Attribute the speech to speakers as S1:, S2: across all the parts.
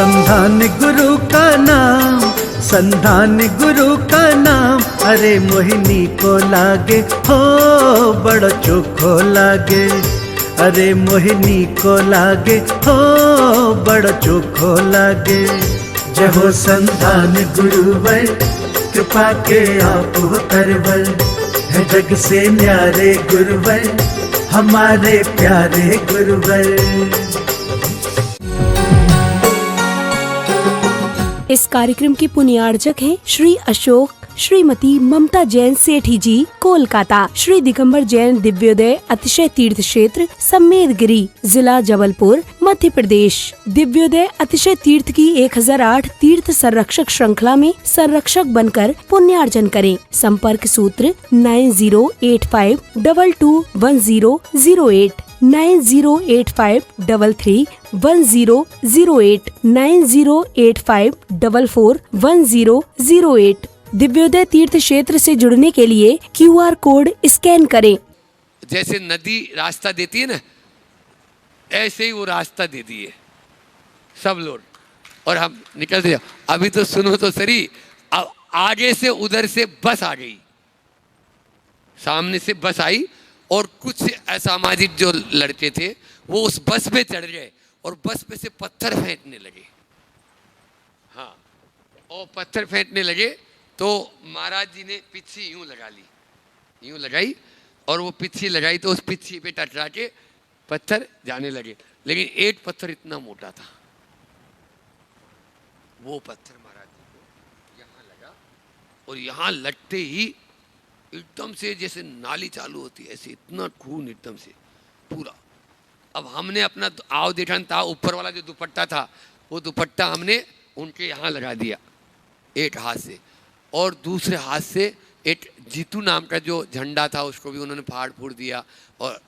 S1: संधान गुरु का नाम, संधान गुरु का नाम, अरे मोहिनी को लागे हो बड़ो चोखो लागे, अरे मोहिनी को लागे हो बड़ो चोखो लागे। जय हो संधान गुरुवर, कृपा के आप हो तरवर, है जग से न्यारे गुरुवर, हमारे प्यारे गुरुवर।
S2: इस कार्यक्रम के पुण्यार्चक हैं श्री अशोक श्रीमती ममता जैन सेठी जी, कोलकाता। श्री दिगंबर जैन दिव्योदय अतिशय तीर्थ क्षेत्र सम्मेदगिरी, जिला जबलपुर, मध्य प्रदेश। दिव्योदय अतिशय तीर्थ की 1008 तीर्थ संरक्षक श्रृंखला में संरक्षक बनकर पुण्यार्जन करें। संपर्क सूत्र 9085221008, 9085331008, 9085441008। दिव्योदय तीर्थ क्षेत्र से जुड़ने के लिए QR कोड स्कैन करें।
S3: जैसे नदी रास्ता देती है ना, ऐसे ही वो रास्ता दे दिए सब लोग, और हम निकलते। अभी तो सुनो तो सही, अब आगे से उधर से बस आ गई, सामने से बस आई, और कुछ असामाजिक जो लड़के थे वो उस बस पे चढ़ गए और बस पे से पत्थर फेंकने लगे। हाँ, और पत्थर फेंकने लगे तो महाराज जी ने पिच्छी यूं लगा ली, यूं लगाई, और वो पिच्छी लगाई तो उस पिच्छी पे टकरा के पत्थर जाने लगे। लेकिन एक पत्थर इतना मोटा था, वो पत्थर महाराज जी को यहाँ लगा, और यहाँ लगते ही एकदम से जैसे नाली चालू होती है, ऐसे इतना खून एकदम से पूरा। अब हमने अपना आव देखा था, ऊपर वाला जो दुपट्टा था वो दुपट्टा हमने उनके यहाँ लगा दिया एक हाथ से, और दूसरे हाथ से एक जीतू नाम का जो झंडा था उसको भी उन्होंने फाड़ फूड़ दिया, और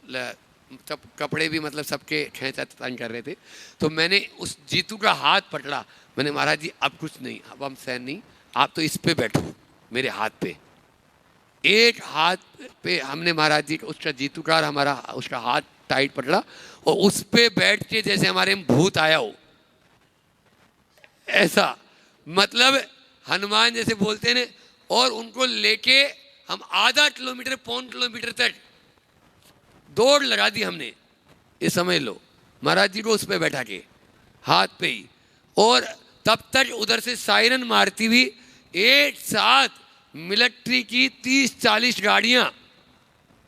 S3: सब कपड़े भी मतलब सबके खींचा तान कर रहे थे। तो मैंने उस जीतू का हाथ पकड़ा, मैंने महाराज जी अब कुछ नहीं, अब हम सहन नहीं, आप तो इस पे बैठो मेरे हाथ पे। एक हाथ पे हमने महाराज जी उसका जीतू का हमारा उसका हाथ टाइट पकड़ा, और उस पे बैठ के जैसे हमारे में भूत आया हो, ऐसा मतलब हनुमान जैसे बोलते हैं, और उनको लेके हम आधा किलोमीटर पौन किलोमीटर तक दौड़ लगा दी हमने, ये समझ लो, महाराज जी को उस पे बैठा के हाथ पे ही। और तब तक उधर से सायरन मारती हुई एक साथ मिलिट्री की 30-40 गाड़ियां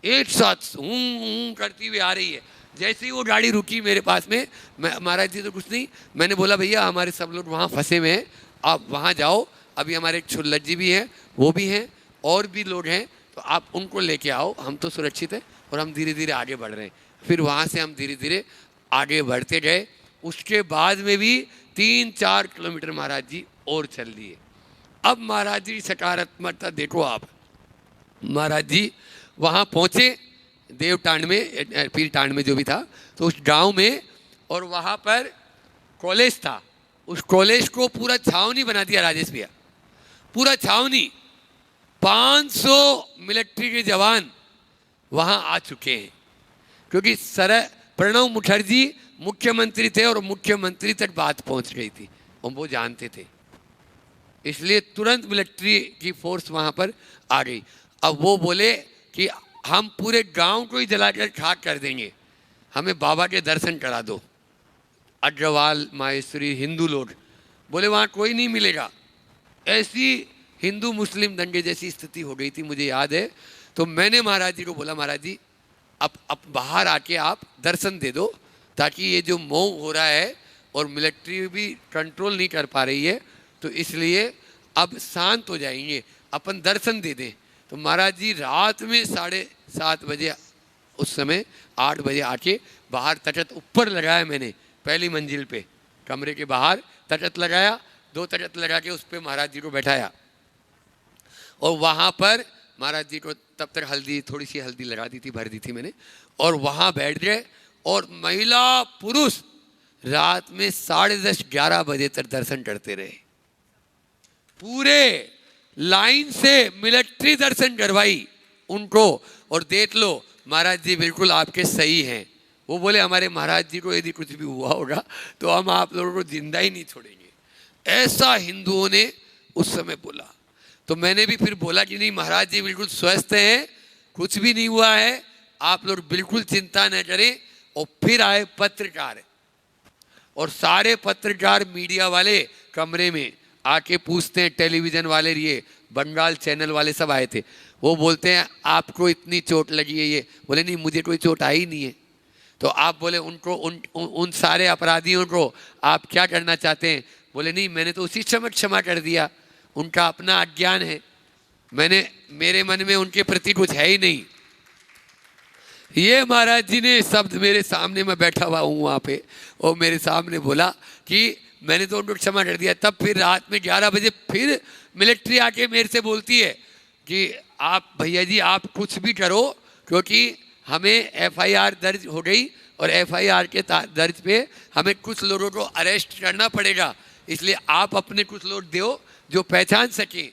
S3: एक साथ हूं करती हुई आ रही है। जैसे ही वो गाड़ी रुकी मेरे पास में, मैं महाराज जी तो कुछ नहीं, मैंने बोला भैया हमारे सब लोग वहाँ फंसे हुए हैं, आप वहाँ जाओ, अभी हमारे एक छुल्लट जी भी हैं, वो भी हैं, और भी लोग हैं, तो आप उनको लेके आओ, हम तो सुरक्षित हैं, और हम धीरे धीरे आगे बढ़ रहे हैं। फिर वहाँ से हम धीरे धीरे आगे बढ़ते गए। उसके बाद में भी 3-4 किलोमीटर महाराज जी और चल लिए। अब महाराज जी सकारात्मकता देखो आप, महाराज जी वहाँ पहुँचे देवटांड में, पीरटांड में जो भी था, तो उस गांव में, और वहाँ पर कॉलेज था, उस कॉलेज को पूरा छावनी बना दिया राजेश भैया, पूरा छावनी। 500 मिलिट्री के जवान वहाँ आ चुके हैं, क्योंकि प्रणब मुखर्जी मुख्यमंत्री थे और मुख्यमंत्री तक बात पहुँच गई थी और वो जानते थे, इसलिए तुरंत मिलिट्री की फोर्स वहाँ पर आ गई। अब वो बोले कि हम पूरे गांव को ही जलाकर खाक कर देंगे, हमें बाबा के दर्शन करा दो। अग्रवाल माहेश्वरी हिंदू लोग बोले वहाँ कोई नहीं मिलेगा। ऐसी हिंदू मुस्लिम दंगे जैसी स्थिति हो गई थी, मुझे याद है। तो मैंने महाराज जी को बोला, महाराज जी अब बाहर आके आप दर्शन दे दो, ताकि ये जो मोह हो रहा है और मिलिट्री भी कंट्रोल नहीं कर पा रही है, तो इसलिए अब शांत हो जाएंगे, अपन दर्शन दे दें। तो महाराज जी रात में 7:30 बजे, उस समय 8 बजे आके बाहर तटत ऊपर लगाया मैंने, पहली मंजिल पे कमरे के बाहर तटत लगाया, 2 तटत लगा के उस पर महाराज जी को बैठाया, और वहाँ पर महाराज जी को तब तक हल्दी, थोड़ी सी हल्दी लगा दी थी, भर दी थी मैंने, और वहाँ बैठ गए। और महिला पुरुष रात में 10:30-11 बजे तक दर्शन करते रहे, पूरे लाइन से मिलिट्री दर्शन करवाई उनको। और देख लो महाराज जी बिल्कुल आपके सही हैं, वो बोले हमारे महाराज जी को यदि कुछ भी हुआ होगा तो हम आप लोगों को जिंदा ही नहीं छोड़ेंगे। ऐसा हिंदुओं ने उस समय बोला। तो मैंने भी फिर बोला कि नहीं, महाराज जी बिल्कुल स्वस्थ हैं, कुछ भी नहीं हुआ है, आप लोग बिल्कुल चिंता न करें। और फिर आए पत्रकार, और सारे पत्रकार मीडिया वाले कमरे में आके पूछते हैं, टेलीविज़न वाले, ये बंगाल चैनल वाले सब आए थे। वो बोलते हैं आपको इतनी चोट लगी है, ये बोले नहीं मुझे कोई चोट आई नहीं है। तो आप बोले उनको उन सारे अपराधियों को आप क्या करना चाहते हैं? बोले नहीं मैंने तो उसी समय क्षमा कर दिया, उनका अपना अज्ञान है, मेरे मन में उनके प्रति कुछ है ही नहीं। ये महाराज जी ने शब्द मेरे सामने, मैं बैठा हुआ हूँ वहाँ पे, और मेरे सामने बोला कि मैंने तो उनको क्षमा कर दिया। तब फिर रात में 11 बजे फिर मिलिट्री आके मेरे से बोलती है कि आप भैया जी आप कुछ भी करो, क्योंकि हमें FIR दर्ज हो गई और FIR के दर्ज पे हमें कुछ लोगों को अरेस्ट करना पड़ेगा, इसलिए आप अपने कुछ लोग दो जो पहचान सकें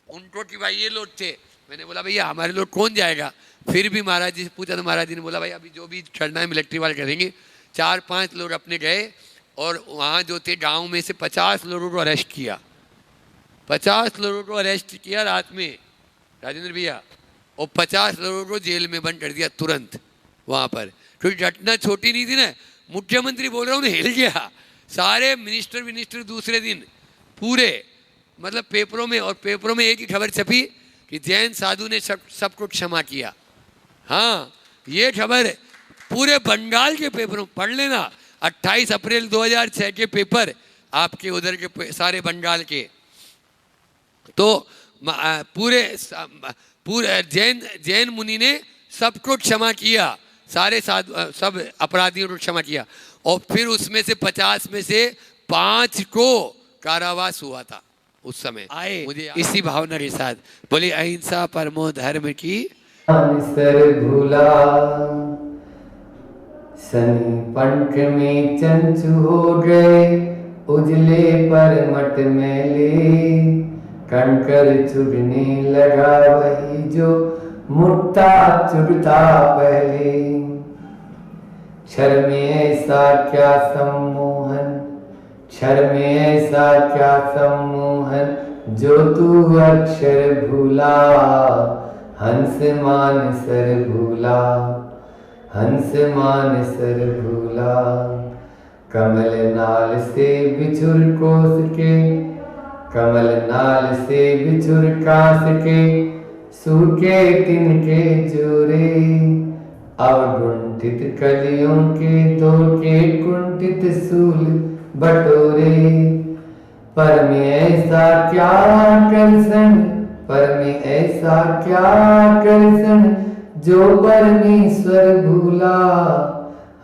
S3: उनको कि भाई ये लोग थे। मैंने बोला भैया हमारे लोग कौन जाएगा? फिर भी महाराज जी से पूछा तो महाराज जी ने बोला भाई अभी जो भी करना है मिलिट्री वाले करेंगे। 4-5 लोग अपने गए और वहाँ जो थे गाँव में से 50 लोगों को अरेस्ट किया। 50 लोगों को अरेस्ट किया रात में राजेंद्र भैया, और 50 लोगों को जेल में बंद कर दिया तुरंत वहाँ पर, क्योंकि घटना छोटी नहीं थी ना। मुख्यमंत्री बोल रहा हूँ हिल गया, सारे मिनिस्टर दूसरे दिन पूरे मतलब पेपरों में, और पेपरों में एक ही खबर छपी कि जैन साधु ने सबको क्षमा किया। हाँ ये खबर पूरे बंगाल के पेपरों पढ़ लेना, 28 अप्रैल 2006 के पेपर आपके उधर के सारे बंगाल के। तो पूरे जैन मुनि ने सबको क्षमा किया, सारे साधु सब अपराधियों को क्षमा किया, और फिर उसमें से 50 में से 5 को कारावास हुआ था उस समय। आए मुझे इसी भावना के साथ बोले अहिंसा परमो धर्म की
S4: सर भूला, सनी पंख में चंचु हो गए, उजले पर मट मैले, कंकर चुगने लगा वही जो मुट्ठा चुगता पहले। क्षर में ऐसा क्या सम्मोहन, क्षर में ऐसा क्या सम्मोहन, जो तू अक्षर भूला, हंस मान सर भूला, हंस मान सर भूला। कमल नाल से बिछुर कोस के, कमल नाल से बिछुर कास के, सूखे तिनके जोरे, अवगुंठित कलियों के धोखे कुंठित सूल बटोरे। पर में ऐसा क्या कर्षण, पर में ऐसा क्या कर्षण, जो परमेश्वर भूला,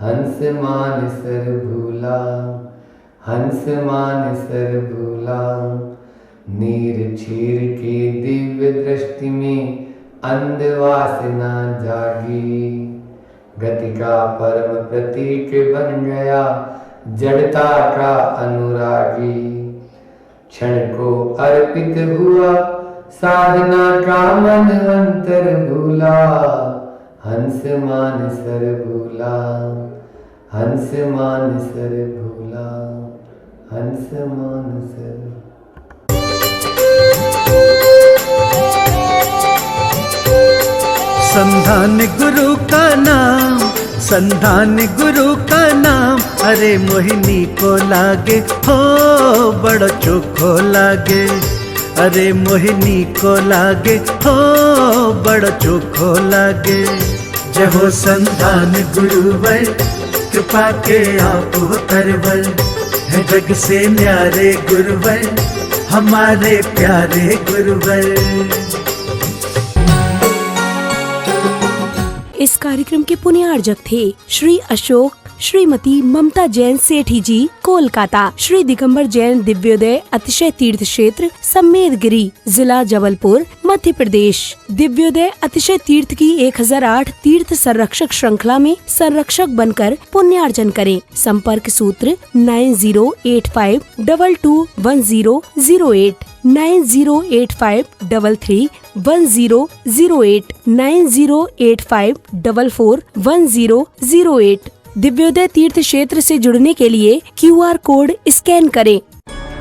S4: हंस मान सर भूला, हंस मान सर भूला। नीर क्षीर की दिव्य दृष्टि में अंधवासना जागी, गति का परम प्रतीक बन गया जड़ता का अनुरागी। क्षण को अर्पित हुआ साधना का मन अंतर भूला, हंस मान सर भूला, हंस मान सर भूला, हंस मान सर।
S1: संधान गुरु का नाम, संधान गुरु का नाम, अरे मोहिनी को लागे हो बड़ा चोखो लागे, अरे मोहिनी को लागे हो बड़ा चोखो लागे। जय हो संधान गुरुवर, कृपा के आप हो तरवर, है जग से न्यारे गुरुवर, हमारे प्यारे गुरुवर।
S2: इस कार्यक्रम के पुण्यार्जक थे श्री अशोक श्रीमती ममता जैन सेठी जी, कोलकाता। श्री दिगंबर जैन दिव्योदय अतिशय तीर्थ क्षेत्र, सम्मेदगिरी, जिला जबलपुर, मध्य प्रदेश। दिव्योदय अतिशय तीर्थ की 1008 तीर्थ संरक्षक श्रृंखला में संरक्षक बनकर पुण्यार्जन करें। संपर्क सूत्र 9085221008, 9085331008, 9085441008। दिव्योदय तीर्थ क्षेत्र से जुड़ने के लिए QR कोड स्कैन करें।